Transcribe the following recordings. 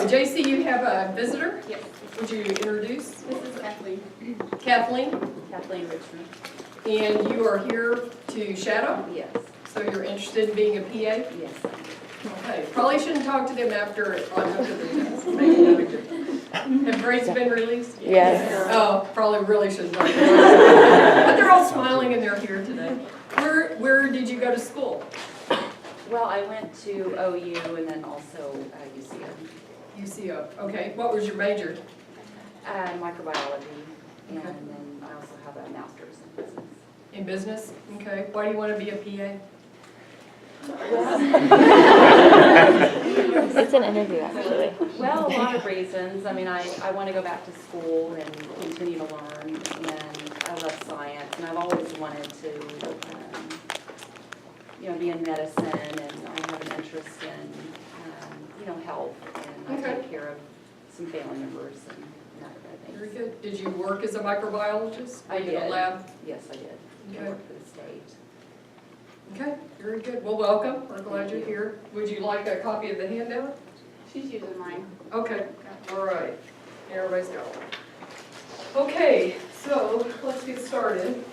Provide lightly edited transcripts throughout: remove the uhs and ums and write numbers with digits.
JC, you have a visitor? Yes, Would you introduce? this is Kathleen. Kathleen, Kathleen Richmond. and you are here to shadow, Yes, so you're interested in being a PA? yes. Okay, probably shouldn't talk to them after the test. Maybe not a good thing. Have grades been released? Yes. Oh, probably really shouldn't talk to them. But they're all smiling and they're here today. Where did you go to school? Well, I went to OU and then also UCO. UCO, okay. What was your major? Microbiology, and Okay. then I also have a master's in business. In business? Okay. Why do you want to be a PA? It's an interview, actually. Well, a lot of reasons. I mean, I want to go back to school and continue to learn, and I love science, and I've always wanted to, be in medicine, and I have an interest in, health, and I Okay. take care of some family members and that kind of thing. Very good. Did you work as a microbiologist? I In a did. lab? Yes, I did. Okay. I worked for the state. Okay, very good. Well, welcome. We're glad you're here. Would you like a copy of the handout? She's using mine. Okay, all right. Everybody's got one. Okay, so let's get started.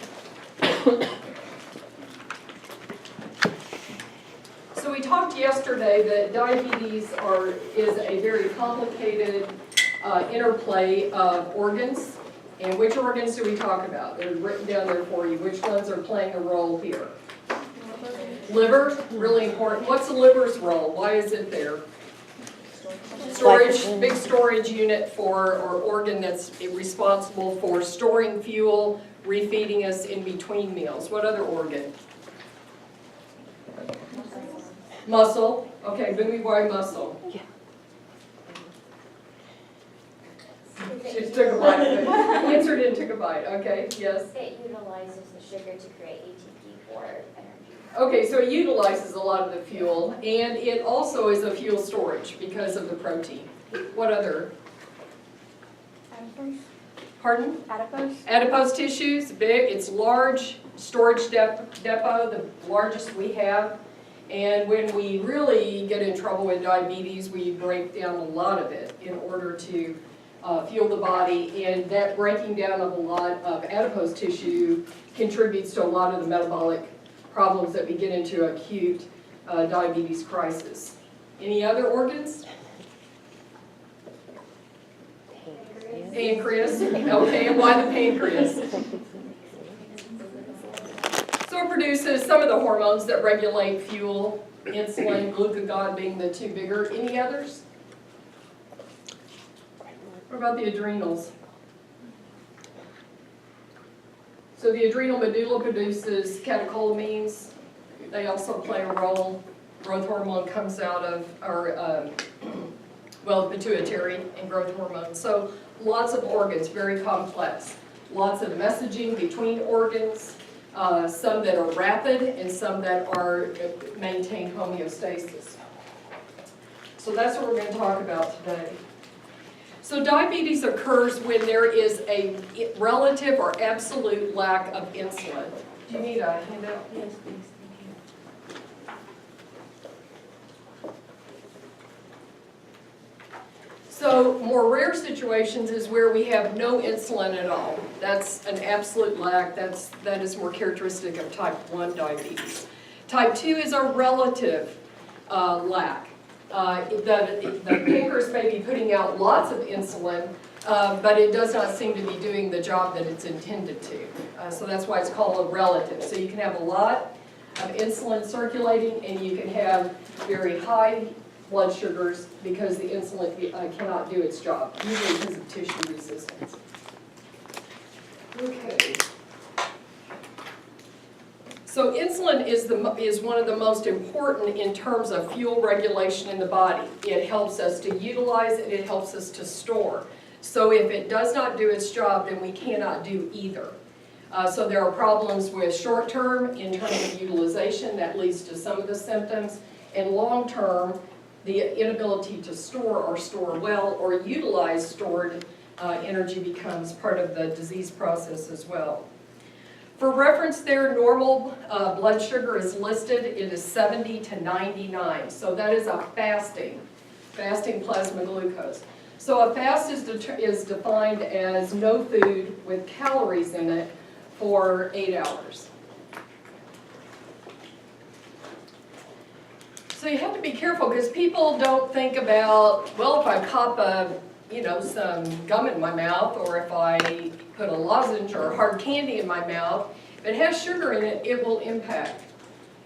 So we talked yesterday that diabetes is a very complicated interplay of organs. And which organs do we talk about? They're written down there for you. Which ones are playing a role here? Liver, really important. What's the liver's role? Why is it there? Storage, big storage unit or organ that's responsible for storing fuel, refeeding us in between meals. What other organ? Muscle. Okay, Boomy, why muscle? Yeah. She just took a bite. Answered and took a bite. Okay, yes. It utilizes the sugar to create ATP for energy. Okay, so it utilizes a lot of the fuel, and it also is a fuel storage because of the protein. What other? Adipose? Pardon? Adipose? Adipose tissues, big, it's large, storage depot, the largest we have. And when we really get in trouble with diabetes, we break down a lot of it in order to fuel the body. And that breaking down of a lot of adipose tissue contributes to a lot of the metabolic problems that we get into acute diabetes crisis. Any other organs? Pancreas. Okay, and why the pancreas? So it produces some of the hormones that regulate fuel, insulin, glucagon being the two bigger. Any others? What about the adrenals? So the adrenal medulla produces catecholamines. They also play a role. Growth hormone comes out of, pituitary and growth hormone. So lots of organs, very complex. Lots of messaging between organs, some that are rapid and some that are maintain homeostasis. So that's what we're going to talk about today. So diabetes occurs when there is a relative or absolute lack of insulin. Do you need a handout? Yes, please. So more rare situations is where we have no insulin at all. That's an absolute lack. That is more characteristic of type 1 diabetes. Type 2 is a relative lack. The pancreas may be putting out lots of insulin, but it does not seem to be doing the job that it's intended to. So that's why it's called a relative. So you can have a lot of insulin circulating, and you can have very high blood sugars because the insulin cannot do its job, usually because of tissue resistance. Okay. So insulin is one of the most important in terms of fuel regulation in the body. It helps us to utilize it, it helps us to store. So if it does not do its job, then we cannot do either. So there are problems with short-term in terms of utilization that leads to some of the symptoms, and long-term, the inability to store or store well or utilize stored energy becomes part of the disease process as well. For reference there, normal blood sugar is listed. It is 70 to 99. So that is a fasting fasting plasma glucose. So a fast is defined as no food with calories in it for 8 hours. So you have to be careful because people don't think about, well, if I pop some gum in my mouth, or if I put a lozenge or hard candy in my mouth, if it has sugar in it, it will impact.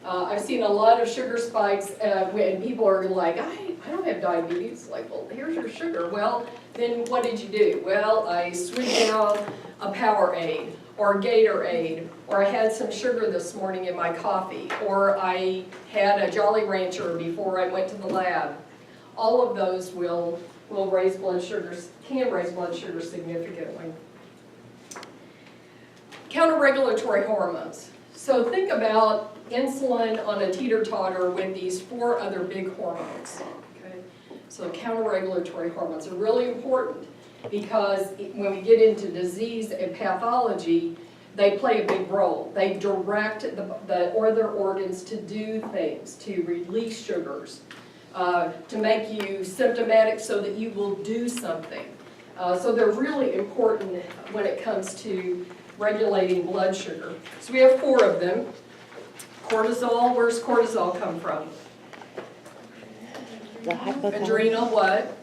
I've seen a lot of sugar spikes when people are like, I don't have diabetes. Like, well, here's your sugar. Well, then what did you do? Well, I swig down a Powerade or a Gatorade, or I had some sugar this morning in my coffee, or I had a Jolly Rancher before I went to the lab. All of those will raise blood sugars, can raise blood sugar significantly. Counter-regulatory hormones. So think about insulin on a teeter-totter with these 4 other big hormones. Okay? So counter-regulatory hormones are really important because when we get into disease and pathology, they play a big role. They direct the other organs to do things, to release sugars, to make you symptomatic so that you will do something. So they're really important when it comes to regulating blood sugar. So we have 4 of them. Cortisol, where's cortisol come from? The hypothalamus. Adrenal what?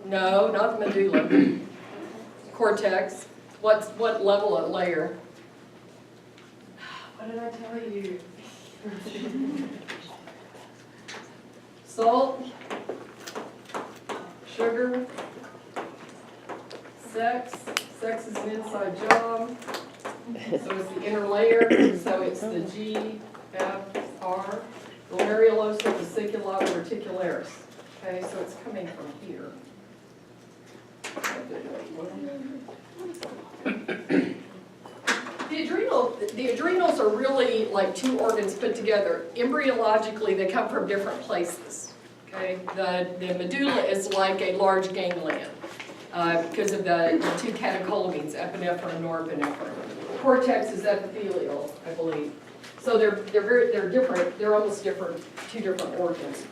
No, not the medulla. Cortex. What level of layer? What did I tell you? Salt, sugar, sex. Sex is an inside job. So it's the inner layer. So it's the G, F, R. Glomerulosa, vesicula, reticularis. Okay, so it's coming from here. The adrenals are really like 2 organs put together. Embryologically, they come from different places. Okay, the medulla is like a large ganglion because of the 2 catecholamines, epinephrine and norepinephrine. Cortex is epithelial, I believe. So they're different. They're almost different, 2 different organs.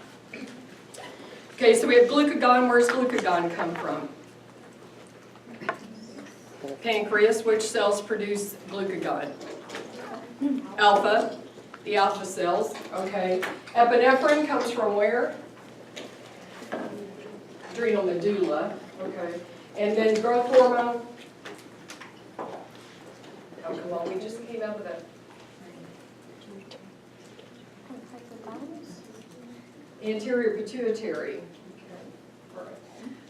Okay, so we have glucagon. Where's glucagon come from? Pancreas. Which cells produce glucagon? Alpha, the alpha cells. Okay. Epinephrine comes from where? Adrenal medulla. Okay. And then growth hormone. Oh, come on, we just came out of that. Anterior pituitary. Okay. All right.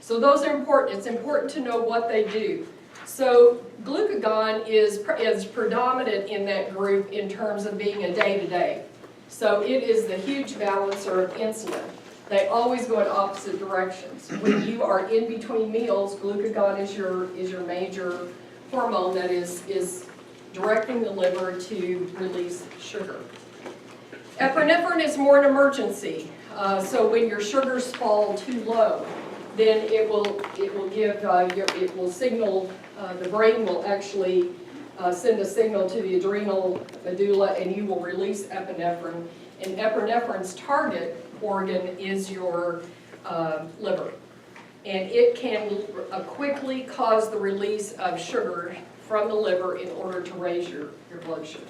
So those are important. It's important to know what they do. So glucagon is predominant in that group in terms of being a day-to-day. So it is the huge balancer of insulin. They always go in opposite directions. When you are in between meals, glucagon is your major hormone that is directing the liver to release sugar. Epinephrine is more an emergency. So when your sugars fall too low, then it will signal. The brain will actually send a signal to the adrenal medulla, and you will release epinephrine. And epinephrine's target organ is your liver, and it can quickly cause the release of sugar from the liver in order to raise your blood sugar.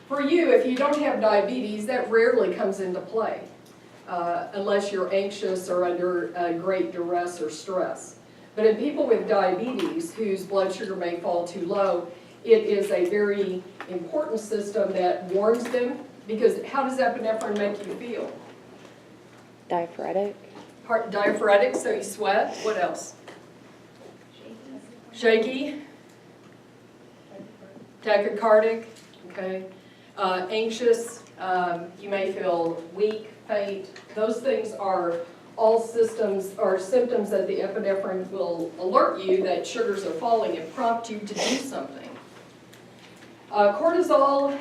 For you, if you don't have diabetes, that rarely comes into play. Unless you're anxious or under great duress or stress. But in people with diabetes whose blood sugar may fall too low, it is a very important system that warns them, because how does epinephrine make you feel? Diaphoretic. Diaphoretic, so you sweat. What else? Shaky. Tachycardic, okay. Anxious, you may feel weak, faint. Those things are all symptoms that the epinephrine will alert you that sugars are falling and prompt you to do something. Cortisol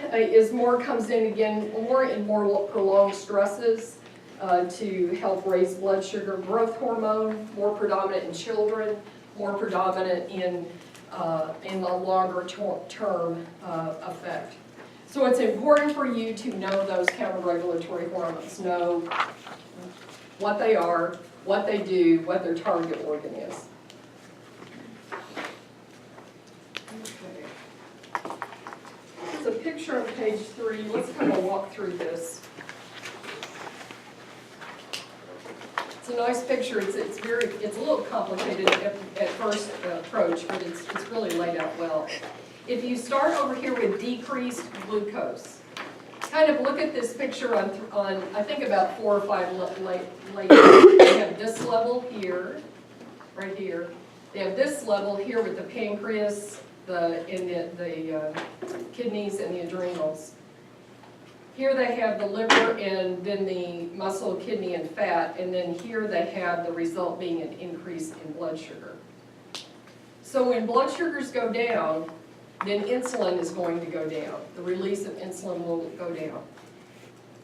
comes in again more prolonged stresses to help raise blood sugar. Growth hormone, more predominant in children, more predominant in the longer term effect. So it's important for you to know those counter-regulatory hormones. Know what they are, what they do, what their target organ is. Okay. Here's a picture on page 3. Let's kind of walk through this. It's a nice picture. It's a little complicated at first approach, but it's really laid out well. If you start over here with decreased glucose, kind of look at this picture on I think about 4 or 5 layers. They have this level here, right here. They have this level here with the pancreas, the kidneys, and the adrenals. Here they have the liver and then the muscle, kidney, and fat, and then here they have the result being an increase in blood sugar. So when blood sugars go down, then insulin is going to go down. The release of insulin will go down.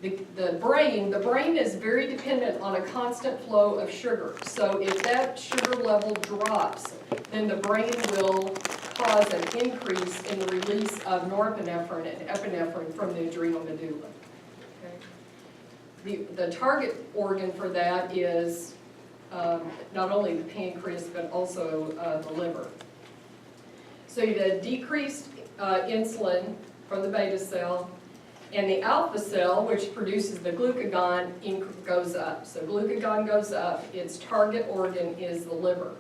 The brain is very dependent on a constant flow of sugar. So if that sugar level drops, then the brain will cause an increase in the release of norepinephrine and epinephrine from the adrenal medulla. Okay? The target organ for that is not only the pancreas, but also the liver. So you have decreased insulin from the beta cell, and the alpha cell, which produces the glucagon, goes up. So glucagon goes up, its target organ is the liver.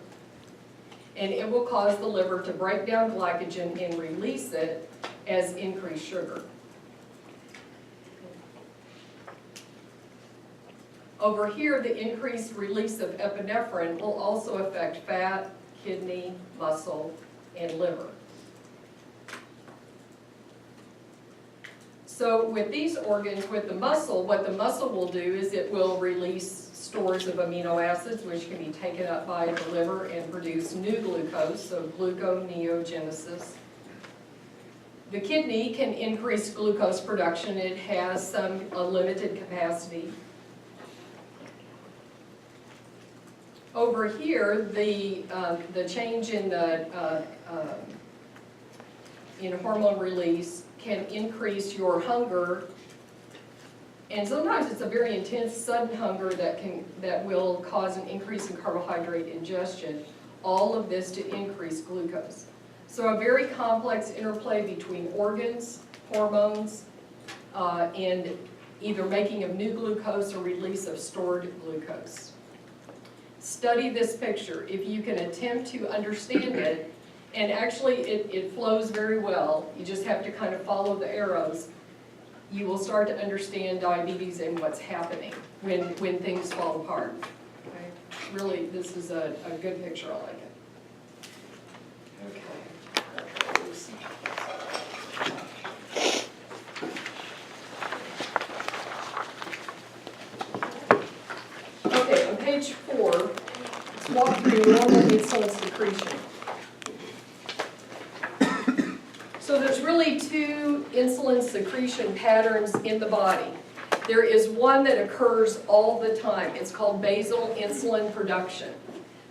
And it will cause the liver to break down glycogen and release it as increased sugar. Over here, the increased release of epinephrine will also affect fat, kidney, muscle, and liver. So with these organs, with the muscle, what the muscle will do is it will release stores of amino acids, which can be taken up by the liver and produce new glucose, so gluconeogenesis. The kidney can increase glucose production. It has a limited capacity. Over here, the change in in hormone release can increase your hunger, and sometimes it's a very intense, sudden hunger that will cause an increase in carbohydrate ingestion. All of this to increase glucose. So a very complex interplay between organs, hormones, and either making of new glucose or release of stored glucose. Study this picture. If you can attempt to understand it, and actually it flows very well, you just have to kind of follow the arrows, you will start to understand diabetes and what's happening when things fall apart. Okay? Really, this is a good picture. I like it. Okay. Okay, on page 4, let's walk through normal insulin secretion. So there's really 2 insulin secretion patterns in the body. There is one that occurs all the time. It's called basal insulin production.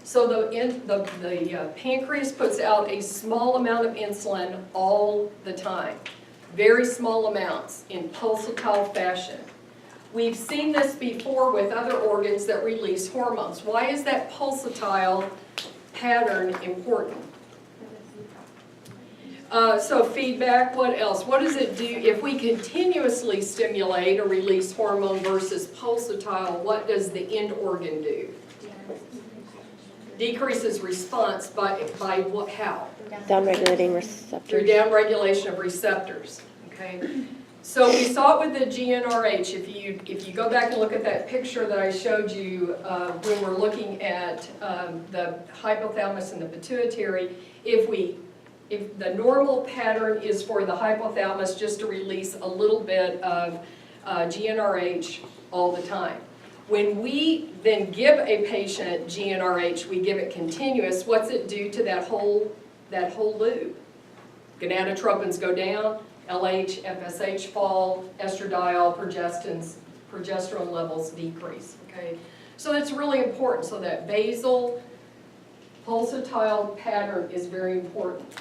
So the pancreas puts out a small amount of insulin all the time. Very small amounts in pulsatile fashion. We've seen this before with other organs that release hormones. Why is that pulsatile pattern important? So feedback, what else? What does it do if we continuously stimulate or release hormone versus pulsatile? What does the end organ do? Decreases response by what? How? Downregulating receptors. Through downregulation of receptors. Okay. So we saw it with the GnRH. If you go back and look at that picture that I showed you when we're looking at the hypothalamus and the pituitary, if the normal pattern is for the hypothalamus just to release a little bit of GnRH all the time. When we then give a patient GnRH, we give it continuous, what's it do to that whole loop? Gonadotropins go down, LH, FSH fall, estradiol, progesterone levels decrease, okay? So that's really important. So that basal pulsatile pattern is very important.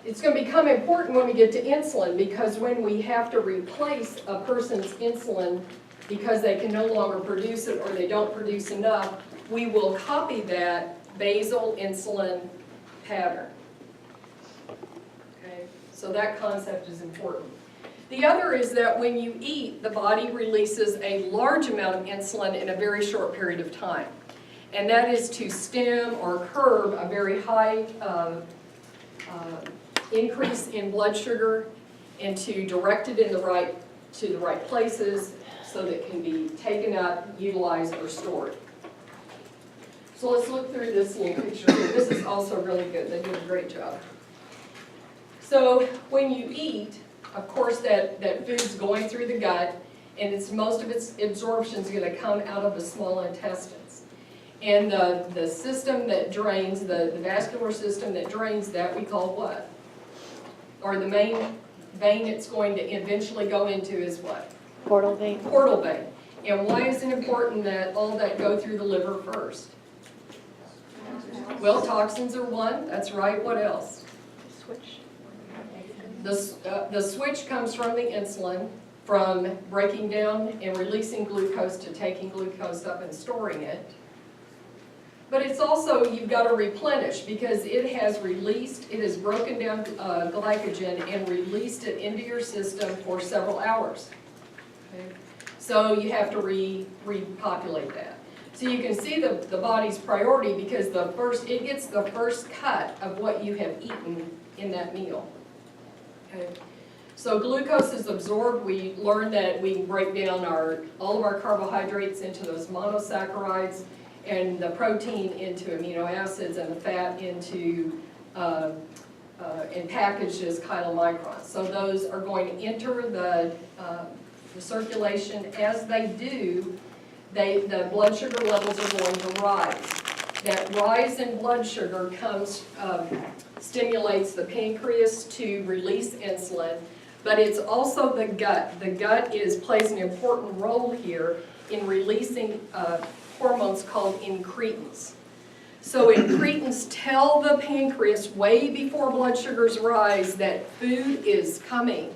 It's going to become important when we get to insulin, because when we have to replace a person's insulin because they can no longer produce it or they don't produce enough, we will copy that basal insulin pattern. Okay, so that concept is important. The other is that when you eat, the body releases a large amount of insulin in a very short period of time. And that is to stem or curb a very high increase in blood sugar and to direct it in the right places so that it can be taken up, utilized, or stored. So let's look through this little picture here. This is also really good. They did a great job. So when you eat, of course, that food's going through the gut, and most of its absorption is going to come out of the small intestines. And the system that drains, the vascular system that drains that, we call what? Or the main vein it's going to eventually go into is what? Portal vein. Portal vein. And why is it important that all that go through the liver first? Well, toxins are one, that's right. What else? Switch. The switch comes from the insulin, from breaking down and releasing glucose to taking glucose up and storing it. But it's also, you've got to replenish because it has broken down glycogen and released it into your system for several hours. Okay? So you have to repopulate that. So you can see the body's priority because it gets the first cut of what you have eaten in that meal. Okay. So glucose is absorbed. We learned that we can break down all of our carbohydrates into those monosaccharides, and the protein into amino acids, and the fat into and packaged as chylomicrons. So those are going to enter the circulation. As they do, the blood sugar levels are going to rise. That rise in blood sugar stimulates the pancreas to release insulin, but it's also the gut. The gut plays an important role here in releasing hormones called incretins. So incretins tell the pancreas way before blood sugars rise that food is coming.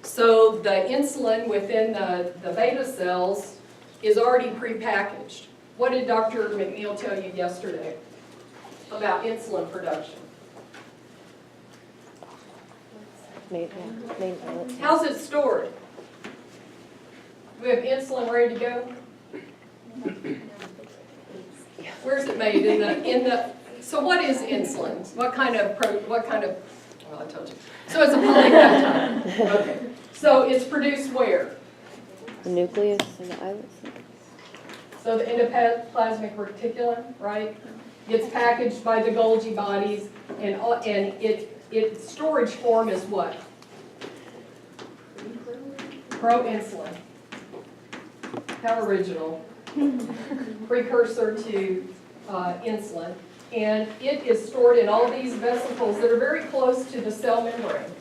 So the insulin within the beta cells is already prepackaged. What did Dr. McNeil tell you yesterday about insulin production? Main islet. How's it stored? Do we have insulin ready to go? Where's it made? So what is insulin? What kind of, well, I told you. So it's a polypeptide. Okay. So it's produced where? The nucleus and the islets. So the endoplasmic reticulum, right? Gets packaged by the Golgi bodies, and its storage form is what? Proinsulin. How original. Precursor to insulin. And it is stored in all these vesicles that are very close to the cell membrane.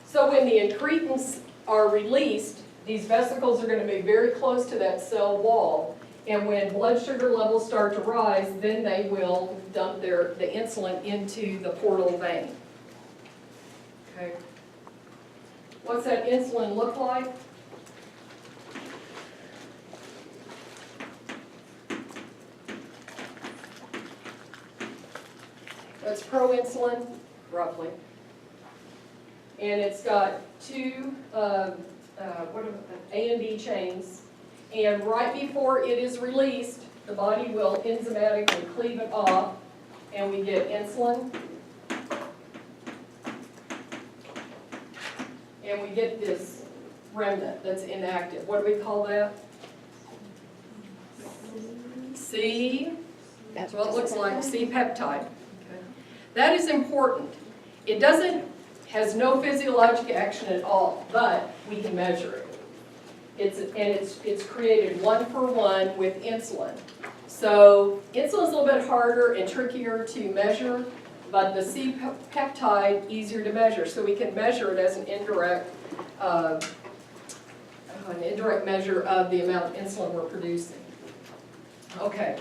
So when the incretins are released, these vesicles are going to be very close to that cell wall. And when blood sugar levels start to rise, then they will dump the insulin into the portal vein. Okay. What's that insulin look like? That's proinsulin, roughly. And it's got two A and B chains. And right before it is released, the body will enzymatically cleave it off, and we get insulin. And we get this remnant that's inactive. What do we call that? C. That's what it looks like, C-peptide. Okay. That is important. It has no physiologic action at all, but we can measure it. It's created one for one with insulin. So insulin's a little bit harder and trickier to measure, but the C-peptide easier to measure. So we can measure it as an indirect measure of the amount of insulin we're producing. Okay,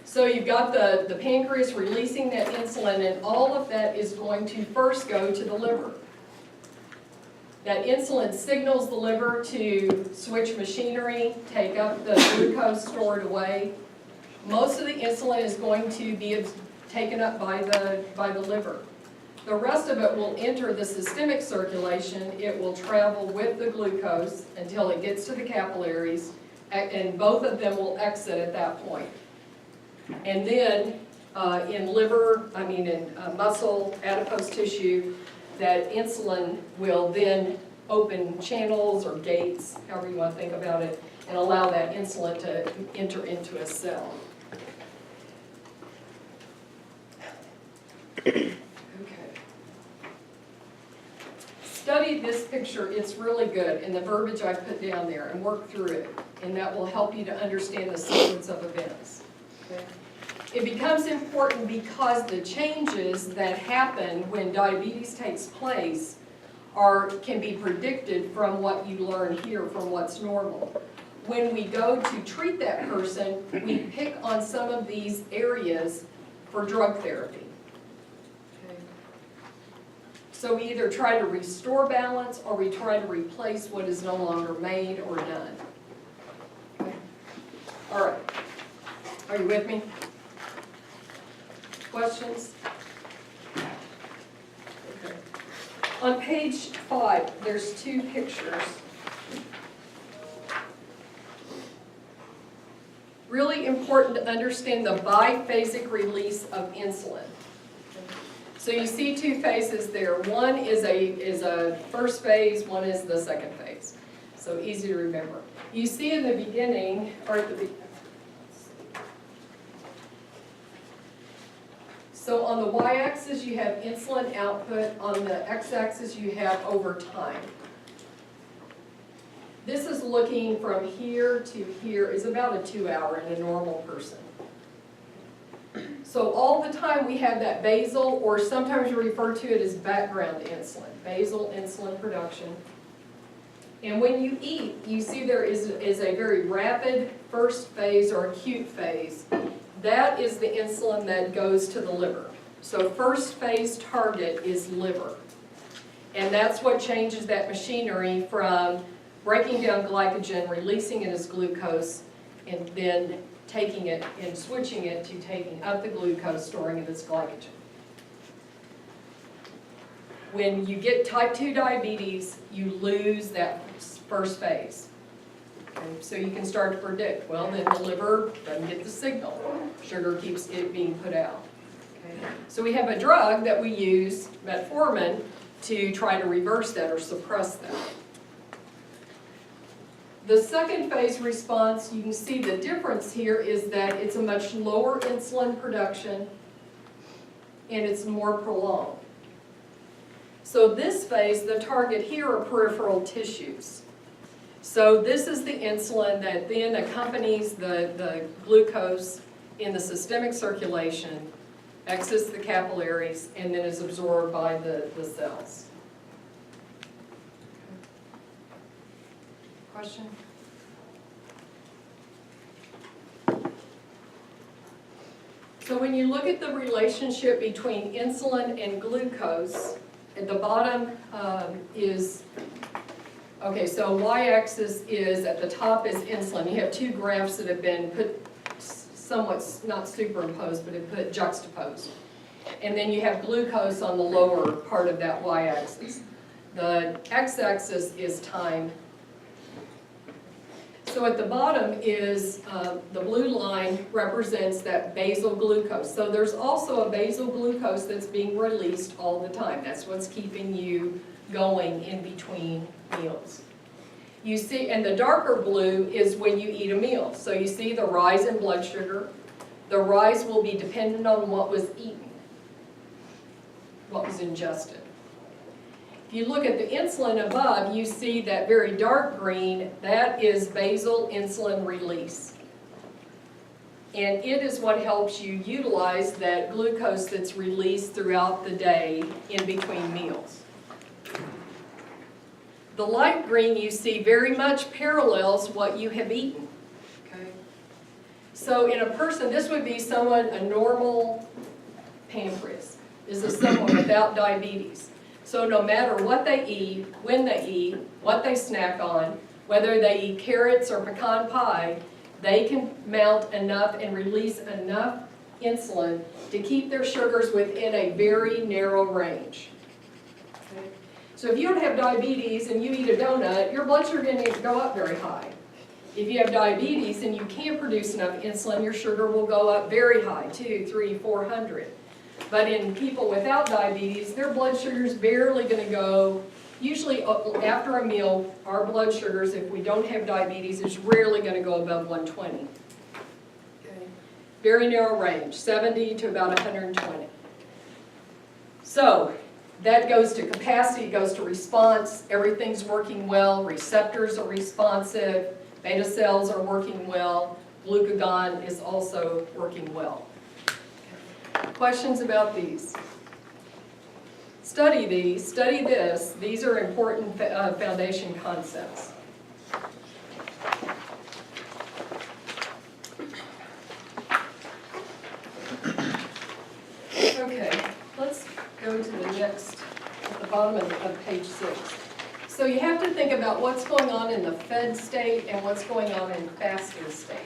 so you've got the pancreas releasing that insulin, and all of that is going to first go to the liver. That insulin signals the liver to switch machinery, take up the glucose stored away. Most of the insulin is going to be taken up by the liver. The rest of it will enter the systemic circulation. It will travel with the glucose until it gets to the capillaries, and both of them will exit at that point. And then in muscle, adipose tissue, that insulin will then open channels or gates, however you want to think about it, and allow that insulin to enter into a cell. Okay. Study this picture, it's really good, and the verbiage I put down there, and work through it, and that will help you to understand the sequence of events. Okay. It becomes important because the changes that happen when diabetes takes place can be predicted from what you learn here, from what's normal. When we go to treat that person, we pick on some of these areas for drug therapy. Okay. So we either try to restore balance or we try to replace what is no longer made or done. Okay. All right. Are you with me? Questions? Okay. On page 5, there's 2 pictures. Really important to understand the biphasic release of insulin. So you see 2 phases there. One is a first phase, one is the second phase. So easy to remember. You see in the beginning, or at the beginning, so on the y-axis you have insulin output, on the x-axis you have over time. This is looking from here to here, is about a 2-hour in a normal person. So all the time we have that basal, or sometimes you refer to it as background insulin, basal insulin production. And when you eat, you see there is a very rapid first phase or acute phase. That is the insulin that goes to the liver. So first phase target is liver. And that's what changes that machinery from breaking down glycogen, releasing it as glucose, and then taking it and switching it to taking up the glucose, storing it as glycogen. When you get type 2 diabetes, you lose that first phase. Okay, so you can start to predict, well, then the liver doesn't get the signal. Sugar keeps it being put out. Okay. So we have a drug that we use, metformin, to try to reverse that or suppress that. The second phase response, you can see the difference here is that it's a much lower insulin production and it's more prolonged. So this phase, the target here are peripheral tissues. So this is the insulin that then accompanies the glucose in the systemic circulation, exits the capillaries, and then is absorbed by the cells. Question? So when you look at the relationship between insulin and glucose, at the bottom is, okay, so y-axis is, at the top is insulin. You have 2 graphs that have been put somewhat, not superimposed, but have put juxtaposed. And then you have glucose on the lower part of that y-axis. The x-axis is time. So at the bottom is, the blue line represents that basal glucose. So there's also a basal glucose that's being released all the time. That's what's keeping you going in between meals. You see, and the darker blue is when you eat a meal. So you see the rise in blood sugar. The rise will be dependent on what was eaten, what was ingested. If you look at the insulin above, you see that very dark green, that is basal insulin release. And it is what helps you utilize that glucose that's released throughout the day in between meals. The light green you see very much parallels what you have eaten. Okay? So in a person, this would be someone, a normal pancreas. This is someone without diabetes. So no matter what they eat, when they eat, what they snack on, whether they eat carrots or pecan pie, they can mount enough and release enough insulin to keep their sugars within a very narrow range. Okay? So if you don't have diabetes and you eat a donut, your blood sugar didn't go up very high. If you have diabetes and you can't produce enough insulin, your sugar will go up very high, 200, 300, 400. But in people without diabetes, their blood sugar is barely going to go, usually after a meal, our blood sugars, if we don't have diabetes, is rarely going to go above 120. Okay? Very narrow range, 70 to about 120. So that goes to capacity, it goes to response, everything's working well, receptors are responsive, beta cells are working well, glucagon is also working well. Questions about these? Study these, study this. These are important foundation concepts. Okay, let's go to the next, at the bottom of page 6. So you have to think about what's going on in the fed state and what's going on in fasting state.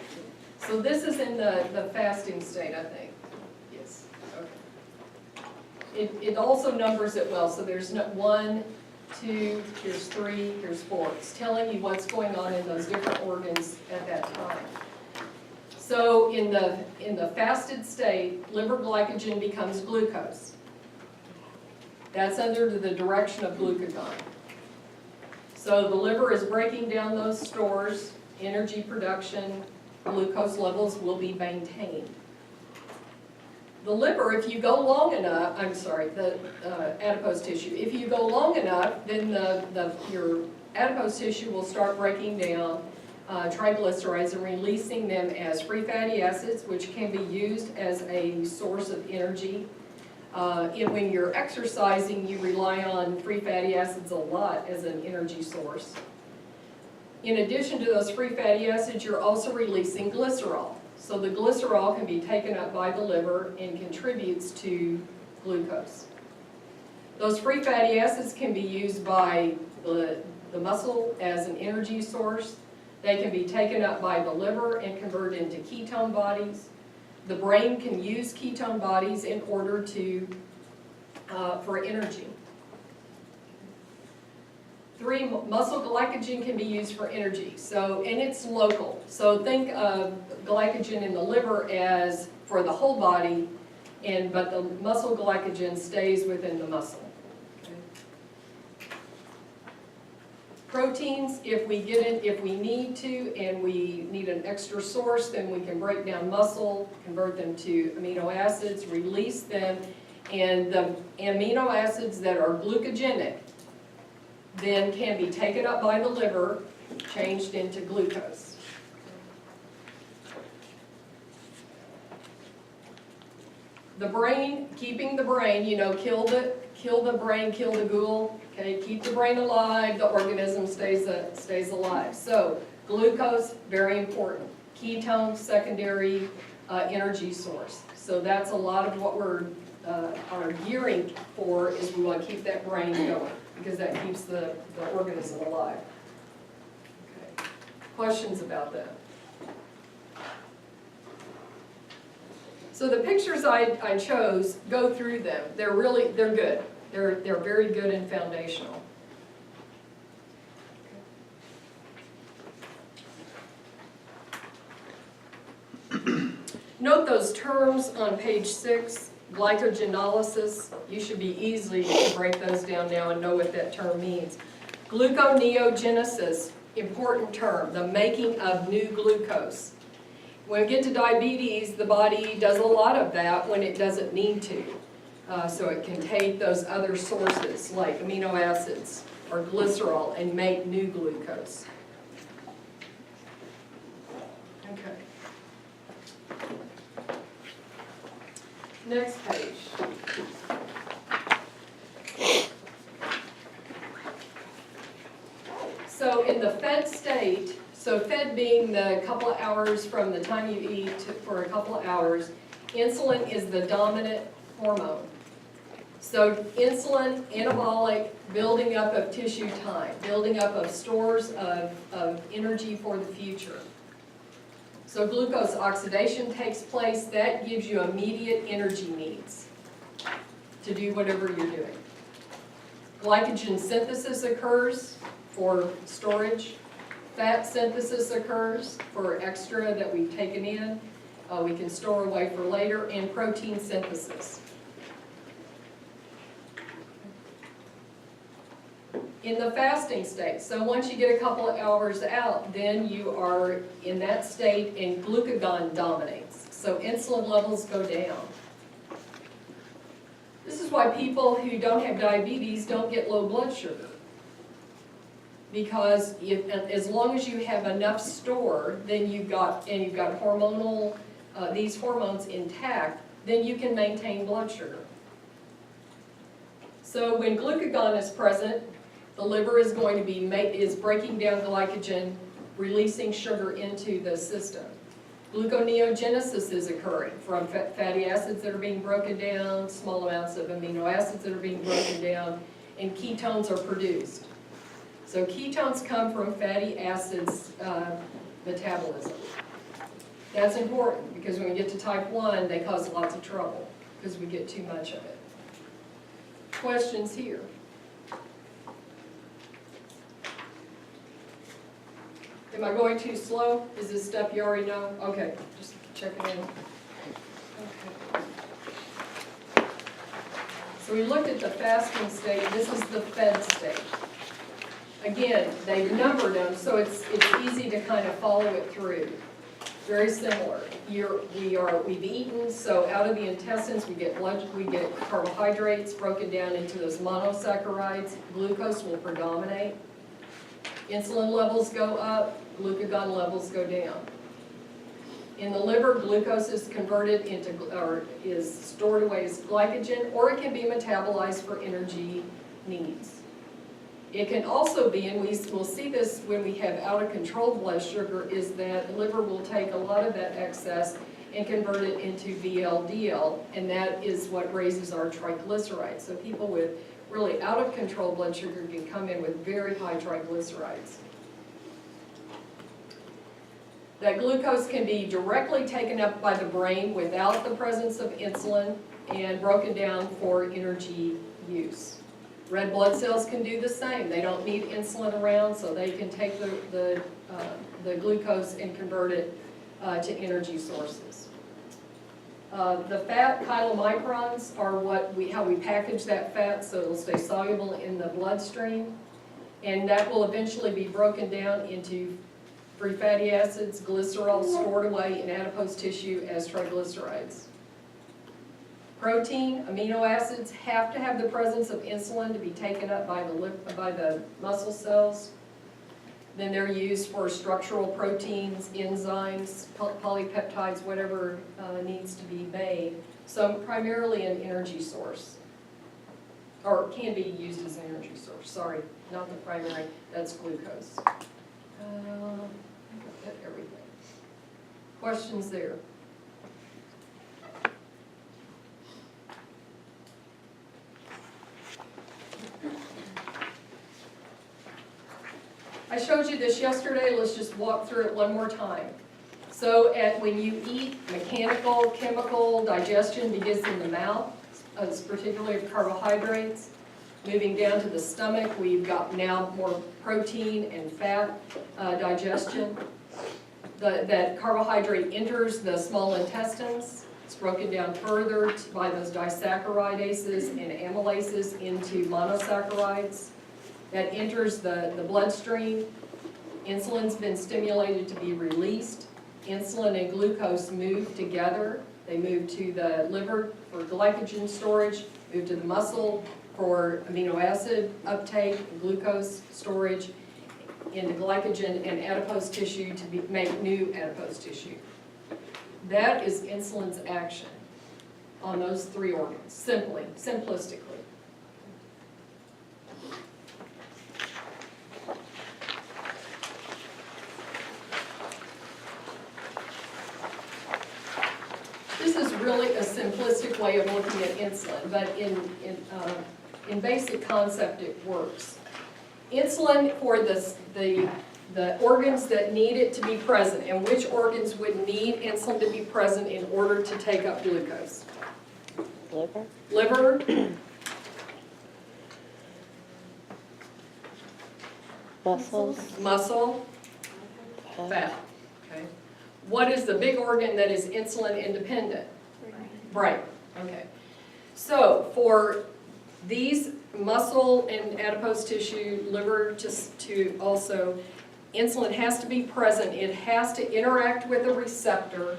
So this is in the fasting state, I think. Yes, okay. It also numbers it well, so there's 1, 2, here's 3, here's 4. It's telling you what's going on in those different organs at that time. So in the fasted state, liver glycogen becomes glucose. That's under the direction of glucagon. So the liver is breaking down those stores, energy production, glucose levels will be maintained. The liver, if you go long enough, the adipose tissue, if you go long enough, then your adipose tissue will start breaking down triglycerides and releasing them as free fatty acids, which can be used as a source of energy. When you're exercising, you rely on free fatty acids a lot as an energy source. In addition to those free fatty acids, you're also releasing glycerol. So the glycerol can be taken up by the liver and contributes to glucose. Those free fatty acids can be used by the muscle as an energy source. They can be taken up by the liver and converted into ketone bodies. The brain can use ketone bodies in order to, for energy. 3, muscle glycogen can be used for energy, and it's local. So think of glycogen in the liver as for the whole body, but the muscle glycogen stays within the muscle. Okay. Proteins, if we need to, and we need an extra source, then we can break down muscle, convert them to amino acids, release them, and the amino acids that are glucogenic then can be taken up by the liver, changed into glucose. The brain, keeping the brain, kill the brain, kill the ghoul. Okay, keep the brain alive, the organism stays alive. So glucose, very important. Ketone, secondary energy source. So that's a lot of what we're are gearing for, is we want to keep that brain going, because that keeps the organism alive. Okay. Questions about that? So the pictures I chose, go through them. They're good. They're very good and foundational. Note those terms on page 6. Glycogenolysis, you should be easily to break those down now and know what that term means. Gluconeogenesis, important term, the making of new glucose. When we get to diabetes, the body does a lot of that when it doesn't need to. So it can take those other sources like amino acids or glycerol and make new glucose. Okay. Next page. So in the fed state, so fed being the couple of hours from the time you eat for a couple of hours, insulin is the dominant hormone. So insulin, anabolic, building up of tissue time, building up of stores of energy for the future. So glucose oxidation takes place, that gives you immediate energy needs to do whatever you're doing. Glycogen synthesis occurs for storage. Fat synthesis occurs for extra that we've taken in. We can store away for later, and protein synthesis. In the fasting state, so once you get a couple of hours out, then you are in that state and glucagon dominates. So insulin levels go down. This is why people who don't have diabetes don't get low blood sugar. Because as long as you have enough store, then you've got hormonal, these hormones intact, then you can maintain blood sugar. So when glucagon is present, the liver is going to be is breaking down glycogen, releasing sugar into the system. Gluconeogenesis is occurring from fatty acids that are being broken down, small amounts of amino acids that are being broken down, and ketones are produced. So ketones come from fatty acids metabolism. That's important because when we get to type 1, they cause lots of trouble because we get too much of it. Questions here? Am I going too slow? Is this stuff you already know? Okay, just checking in. Okay. So we looked at the fasting state. This is the fed state. Again, they've numbered them, so it's easy to kind of follow it through. Very similar. We've eaten, so out of the intestines we get carbohydrates broken down into those monosaccharides. Glucose will predominate. Insulin levels go up, glucagon levels go down. In the liver, glucose is converted into, or is stored away as glycogen, or it can be metabolized for energy needs. It can also be, and we'll see this when we have out of control blood sugar, is that the liver will take a lot of that excess and convert it into VLDL, and that is what raises our triglycerides. So people with really out of control blood sugar can come in with very high triglycerides. That glucose can be directly taken up by the brain without the presence of insulin and broken down for energy use. Red blood cells can do the same. They don't need insulin around, so they can take the glucose and convert it to energy sources. The fat chylomicrons are how we package that fat so it'll stay soluble in the bloodstream, and that will eventually be broken down into free fatty acids, glycerol stored away in adipose tissue as triglycerides. Protein, amino acids have to have the presence of insulin to be taken up by the muscle cells. Then they're used for structural proteins, enzymes, polypeptides, whatever needs to be made. So primarily an energy source, or can be used as an energy source. Sorry, not the primary, that's glucose. I think I've got everything. Questions there? I showed you this yesterday, let's just walk through it one more time. So when you eat, mechanical, chemical digestion begins in the mouth, particularly of carbohydrates. Moving down to the stomach, we've got now more protein and fat digestion. That carbohydrate enters the small intestines. It's broken down further by those disaccharidases and amylases into monosaccharides. That enters the bloodstream. Insulin's been stimulated to be released. Insulin and glucose move together. They move to the liver for glycogen storage, move to the muscle for amino acid uptake, glucose storage, into glycogen and adipose tissue to make new adipose tissue. That is insulin's action on those three organs, simplistically. This is really a simplistic way of looking at insulin, but in basic concept, it works. Insulin for the organs that need it to be present, and which organs would need insulin to be present in order to take up glucose? Liver? Liver, Muscles? muscle, fat, okay? What is the big organ that is insulin independent? Brain, okay. So for these muscle and adipose tissue, liver to also, insulin has to be present. It has to interact with a receptor.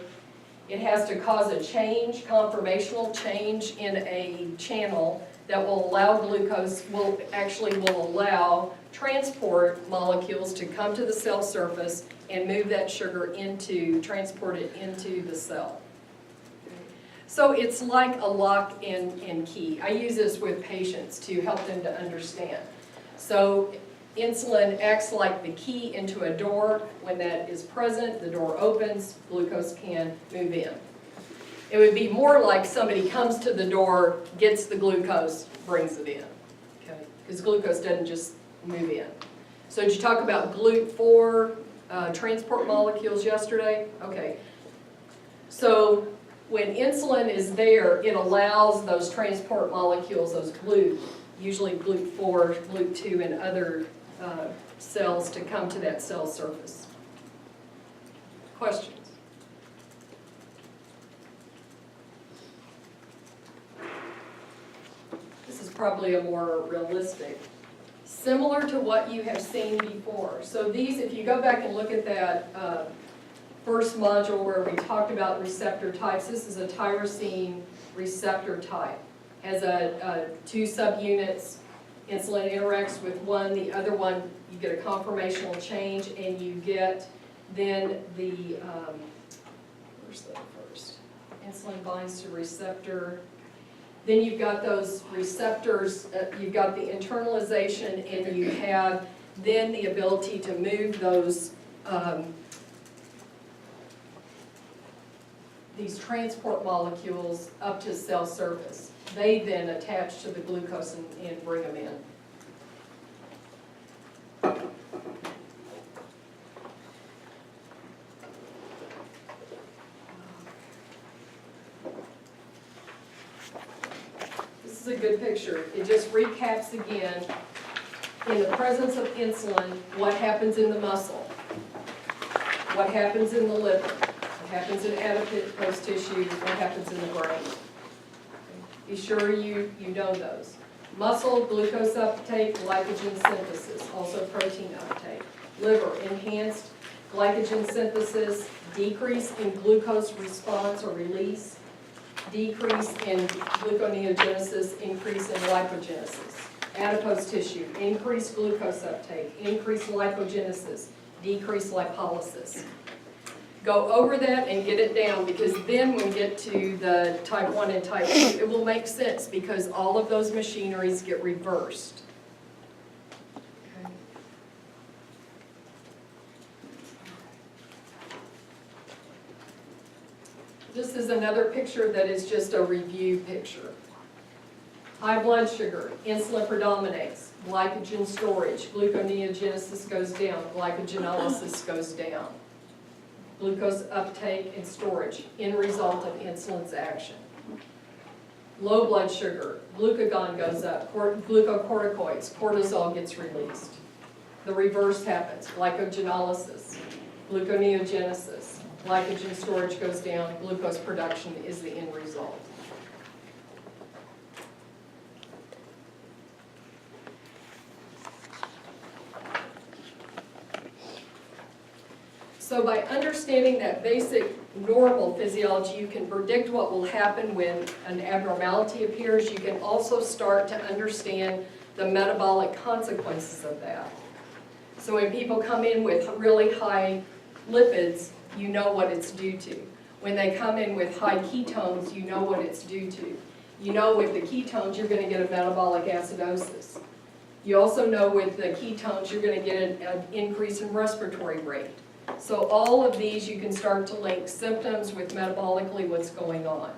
It has to cause a change, conformational change in a channel that will allow glucose, will allow transport molecules to come to the cell surface and move that sugar transport it into the cell. So it's like a lock and key. I use this with patients to help them to understand. So insulin acts like the key into a door. When that is present, the door opens, glucose can move in. It would be more like somebody comes to the door, gets the glucose, brings it in, okay? Because glucose doesn't just move in. So did you talk about GLUT4 transport molecules yesterday? Okay. So when insulin is there, it allows those transport molecules, those GLUT, usually GLUT4, GLUT2, and other cells to come to that cell surface. Questions? This is probably a more realistic, similar to what you have seen before. So these, if you go back and look at that first module where we talked about receptor types, this is a tyrosine receptor type. Has two subunits. Insulin interacts with one, the other one, you get a conformational change, and you get then the, where's the first? Insulin binds to receptor. Then you've got those receptors, you've got the internalization, and you have then the ability to move those, these transport molecules up to cell surface. They then attach to the glucose and bring them in. This is a good picture. It just recaps again, in the presence of insulin, what happens in the muscle, what happens in the liver, what happens in adipose tissue, what happens in the brain. Be sure you know those. Muscle, glucose uptake, glycogen synthesis, also protein uptake. Liver, enhanced glycogen synthesis, decrease in glucose response or release, decrease in gluconeogenesis, increase in lipogenesis. Adipose tissue, increased glucose uptake, increased lipogenesis, decreased lipolysis. Go over that and get it down, because then when we get to the type 1 and type 2, it will make sense because all of those machineries get reversed. Okay. This is another picture that is just a review picture. High blood sugar, insulin predominates, glycogen storage, gluconeogenesis goes down, glycogenolysis goes down. Glucose uptake and storage, end result of insulin's action. Low blood sugar, glucagon goes up, glucocorticoids, cortisol gets released. The reverse happens, glycogenolysis, gluconeogenesis, glycogen storage goes down, glucose production is the end result. So by understanding that basic normal physiology, you can predict what will happen when an abnormality appears. You can also start to understand the metabolic consequences of that. So when people come in with really high lipids, you know what it's due to. When they come in with high ketones, you know what it's due to. You know with the ketones, you're going to get a metabolic acidosis. You also know with the ketones, you're going to get an increase in respiratory rate. So all of these, you can start to link symptoms with metabolically what's going on.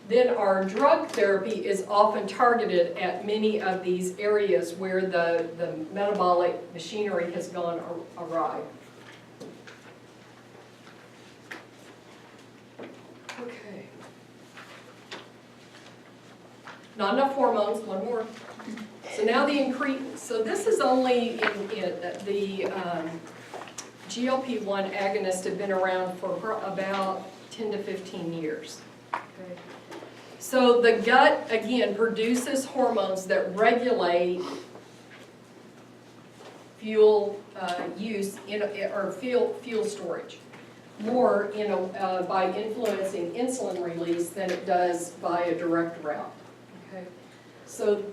Then our drug therapy is often targeted at many of these areas where the metabolic machinery has gone awry. Okay. Not enough hormones, one more. So now the incretins. So this is only in the GLP-1 agonists have been around for about 10 to 15 years. Okay. So the gut, again, produces hormones that regulate fuel use or fuel storage more by influencing insulin release than it does by a direct route. Okay. So,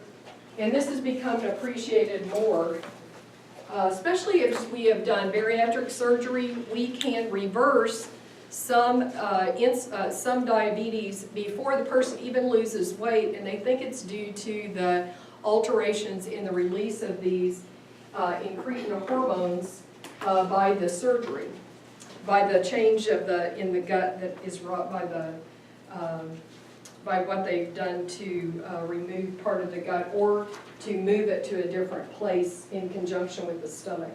and this has become appreciated more, especially if we have done bariatric surgery. We can reverse some diabetes before the person even loses weight, and they think it's due to the alterations in the release of these incretin hormones by the surgery, by the change of in the gut that is wrought by what they've done to remove part of the gut or to move it to a different place in conjunction with the stomach.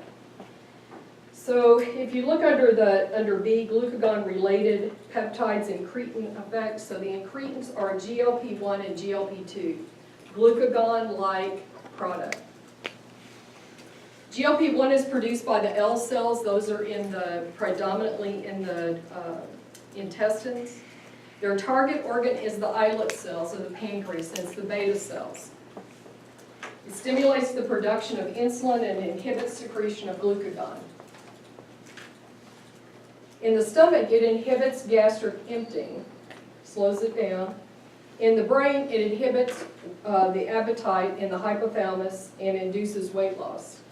So if you look under B, glucagon-related peptides incretin effects, so the incretins are GLP-1 and GLP-2, glucagon-like product. GLP-1 is produced by the L cells. Those are predominantly in the intestines. Their target organ is the islet cells of the pancreas, and it's the beta cells. It stimulates the production of insulin and inhibits secretion of glucagon. In the stomach, it inhibits gastric emptying, slows it down. In the brain, it inhibits the appetite in the hypothalamus and induces weight loss.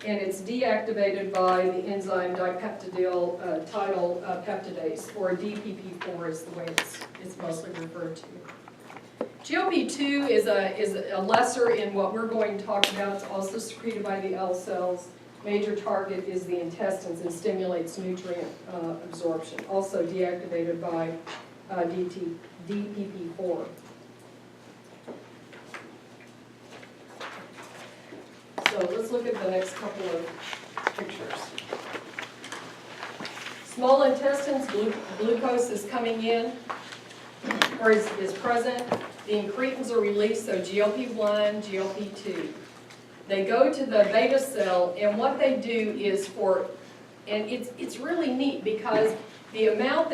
And it's deactivated by the enzyme dipeptidyl tidal peptidase, or DPP4 is the way it's mostly referred to. GLP-2 is a lesser in what we're going to talk about. It's also secreted by the L cells. Major target is the intestines and stimulates nutrient absorption. Also deactivated by DPP4. So let's look at the next couple of pictures. Small intestines, glucose is coming in, or is present. The incretins are released, so GLP-1, GLP-2. They go to the beta cell, and what they do is and it's really neat because the amount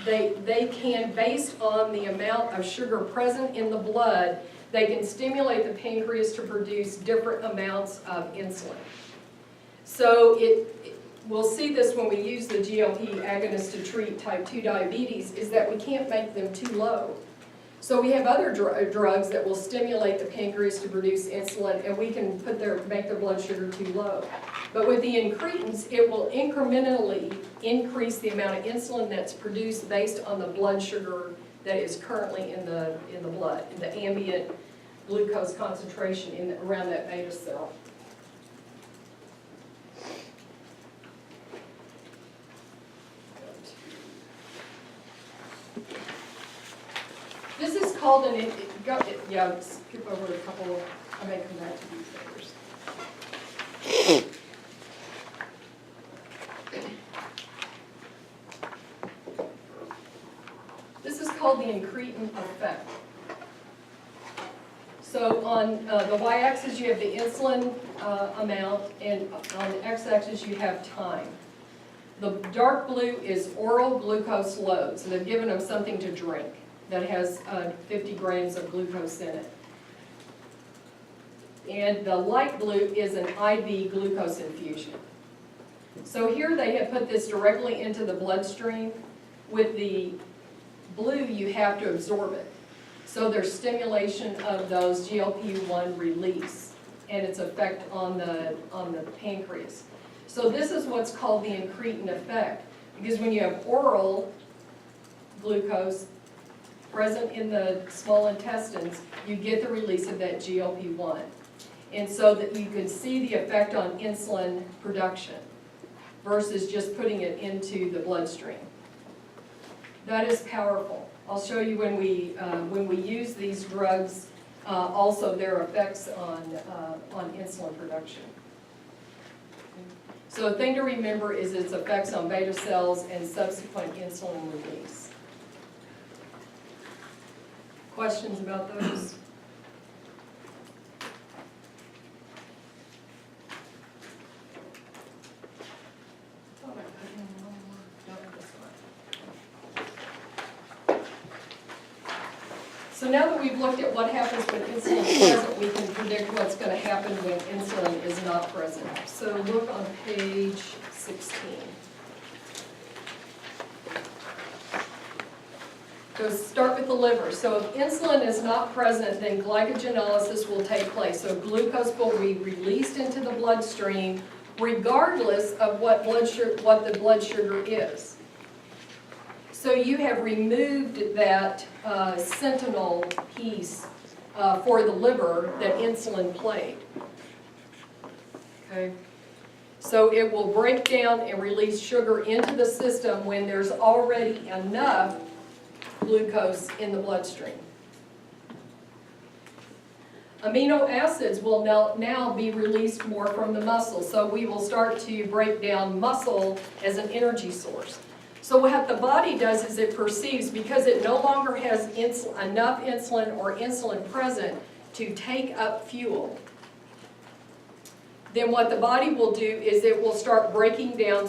they can, based on the amount of sugar present in the blood, they can stimulate the pancreas to produce different amounts of insulin. So we'll see this when we use the GLP agonists to treat type 2 diabetes, is that we can't make them too low. So we have other drugs that will stimulate the pancreas to produce insulin, and we can make their blood sugar too low. But with the incretins, it will incrementally increase the amount of insulin that's produced based on the blood sugar that is currently in the blood, in the ambient glucose concentration around that beta cell. This is called skip over a couple, I may come back to these later. This is called the incretin effect. So on the y-axis you have the insulin amount, and on the x-axis you have time. The dark blue is oral glucose load, so they've given them something to drink that has 50 grams of glucose in it. And the light blue is an IV glucose infusion. So here they have put this directly into the bloodstream. With the blue, you have to absorb it. So there's stimulation of those GLP-1 release and its effect on the pancreas. So this is what's called the incretin effect, because when you have oral glucose present in the small intestines, you get the release of that GLP-1. and so that you could see the effect on insulin production versus just putting it into the bloodstream. That is powerful. I'll show you when we use these drugs, also their effects on insulin production. So a thing to remember is its effects on beta cells and subsequent insulin release. Questions about those? Thought I put in one more. No, this one. So now that we've looked at what happens when insulin is present, we can predict what's going to happen when insulin is not present. So look on page 16. So start with the liver. So if insulin is not present, then glycogenolysis will take place. So glucose will be released into the bloodstream regardless of what the blood sugar is. So you have removed that sentinel piece for the liver that insulin played. Okay? So it will break down and release sugar into the system when there's already enough glucose in the bloodstream. Amino acids will now be released more from the muscle, so we will start to break down muscle as an energy source. So what the body does is it perceives, because it no longer has enough insulin or insulin present to take up fuel, then what the body will do is it will start breaking down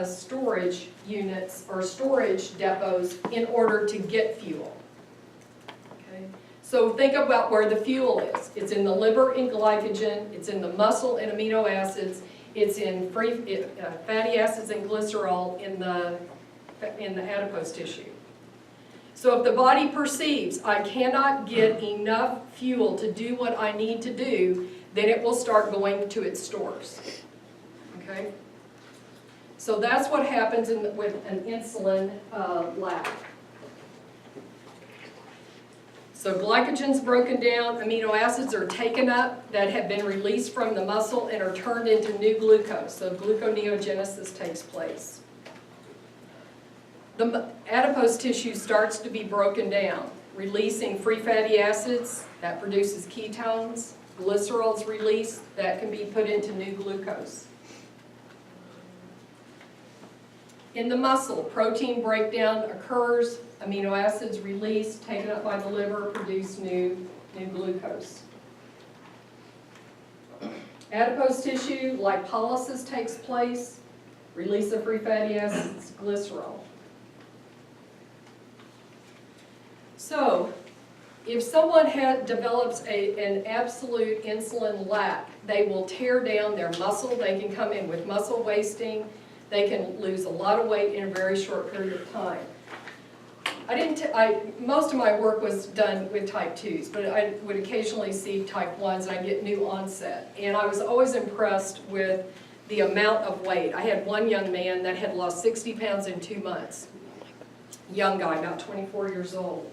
storage units or storage depots in order to get fuel. Okay? So think about where the fuel is. It's in the liver in glycogen, it's in the muscle in amino acids, it's in fatty acids and glycerol in the adipose tissue. So if the body perceives I cannot get enough fuel to do what I need to do, then it will start going to its stores. Okay? So that's what happens with an insulin lack. So glycogen's broken down, amino acids are taken up that have been released from the muscle and are turned into new glucose. So gluconeogenesis takes place. The adipose tissue starts to be broken down, releasing free fatty acids, that produces ketones, glycerol's released, that can be put into new glucose. In the muscle, protein breakdown occurs, amino acids released, taken up by the liver, produce new glucose. Adipose tissue, lipolysis takes place, release of free fatty acids, glycerol. So, if someone develops an absolute insulin lack, they will tear down their muscle, they can come in with muscle wasting, they can lose a lot of weight in a very short period of time. Most of my work was done with type 2s, but I would occasionally see type 1s and I get new onset. And I was always impressed with the amount of weight. I had one young man that had lost 60 pounds in 2 months. Young guy, about 24 years old.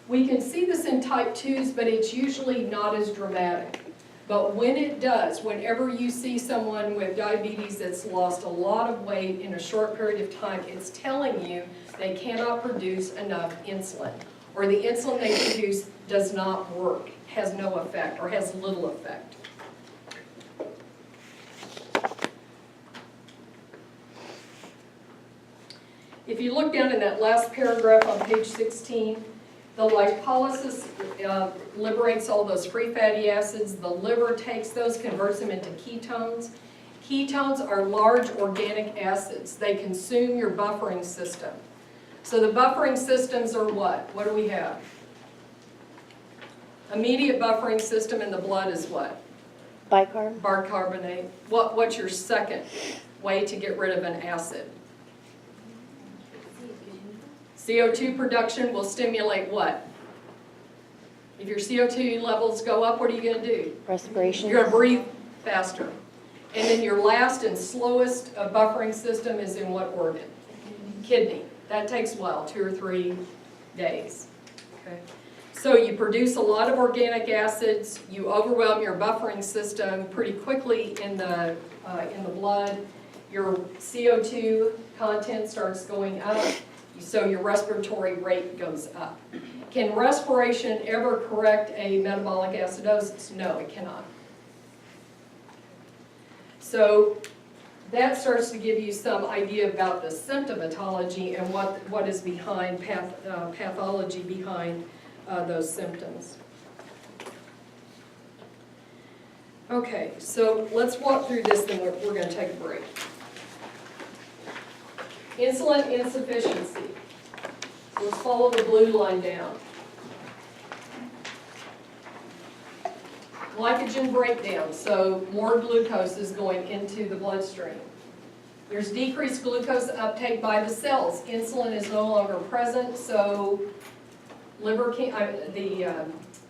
We can see this in type 2s, but it's usually not as dramatic. But when it does, whenever you see someone with diabetes that's lost a lot of weight in a short period of time, it's telling you they cannot produce enough insulin, or the insulin they produce does not work, has no effect, or has little effect. If you look down in that last paragraph on page 16, the lipolysis liberates all those free fatty acids. The liver takes those, converts them into ketones. Ketones are large organic acids. They consume your buffering system. So the buffering systems are what? What do we have? Immediate buffering system in the blood is what? Bicarb? Bicarbonate. What's your second way to get rid of an acid? CO2 production will stimulate what? If your CO2 levels go up, what are you going to do? Respiration? You're going to breathe faster. And then your last and slowest buffering system is in what organ? Kidney. That takes, well, 2 or 3 days. Okay. So you produce a lot of organic acids, you overwhelm your buffering system pretty quickly in the blood. Your CO2 content starts going up, so your respiratory rate goes up. Can respiration ever correct a metabolic acidosis? No, it cannot. So that starts to give you some idea about the symptomatology and what is behind pathology behind those symptoms. Okay, so let's walk through this, then we're going to take a break. Insulin insufficiency. So let's follow the blue line down. Glycogen breakdown, so more glucose is going into the bloodstream. There's decreased glucose uptake by the cells. Insulin is no longer present, so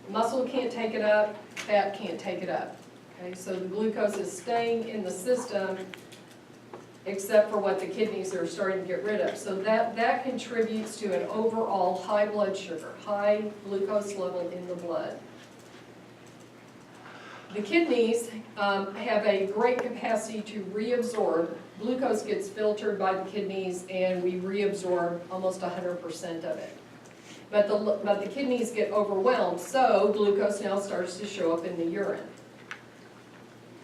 muscle can't take it up, fat can't take it up. Okay, so the glucose is staying in the system except for what the kidneys are starting to get rid of. So that contributes to an overall high blood sugar, high glucose level in the blood. The kidneys have a great capacity to reabsorb. Glucose gets filtered by the kidneys and we reabsorb almost 100% of it. But the kidneys get overwhelmed, so glucose now starts to show up in the urine.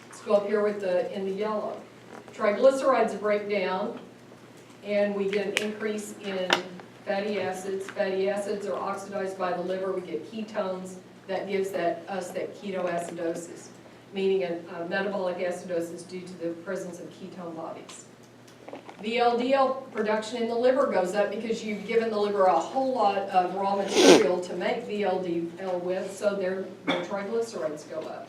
Let's go up here in the yellow. Triglycerides break down and we get an increase in fatty acids. Fatty acids are oxidized by the liver, we get ketones. That gives us that ketoacidosis, meaning a metabolic acidosis due to the presence of ketone bodies. VLDL production in the liver goes up because you've given the liver a whole lot of raw material to make VLDL with, so their triglycerides go up.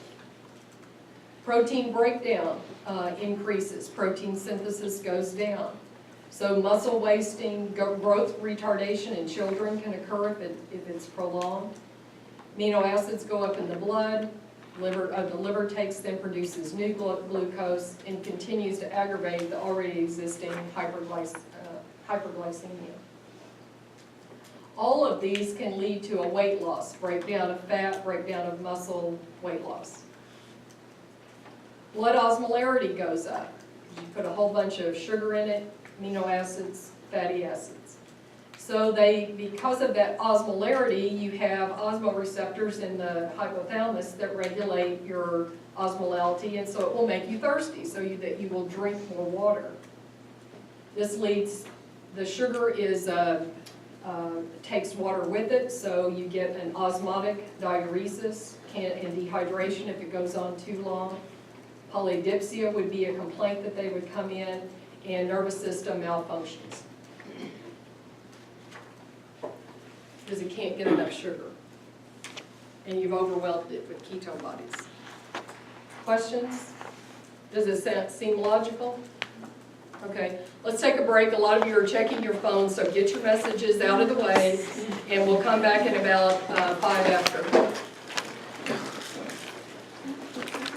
Protein breakdown increases, protein synthesis goes down. So muscle wasting, growth retardation in children can occur if it's prolonged. Amino acids go up in the blood, the liver takes them, produces new glucose, and continues to aggravate the already existing hyperglycemia. All of these can lead to a weight loss, breakdown of fat, breakdown of muscle, weight loss. Blood osmolarity goes up. You put a whole bunch of sugar in it, amino acids, fatty acids. So because of that osmolarity, you have osmoreceptors in the hypothalamus that regulate your osmolality, and so it will make you thirsty, so that you will drink more water. This leads, the sugar takes water with it, so you get an osmotic diuresis and dehydration if it goes on too long. Polydipsia would be a complaint that they would come in, and nervous system malfunctions, because it can't get enough sugar, and you've overwhelmed it with ketone bodies. Questions? Does it seem logical? Okay, let's take a break. A lot of you are checking your phones, so get your messages out of the way, and we'll come back in about 5 after.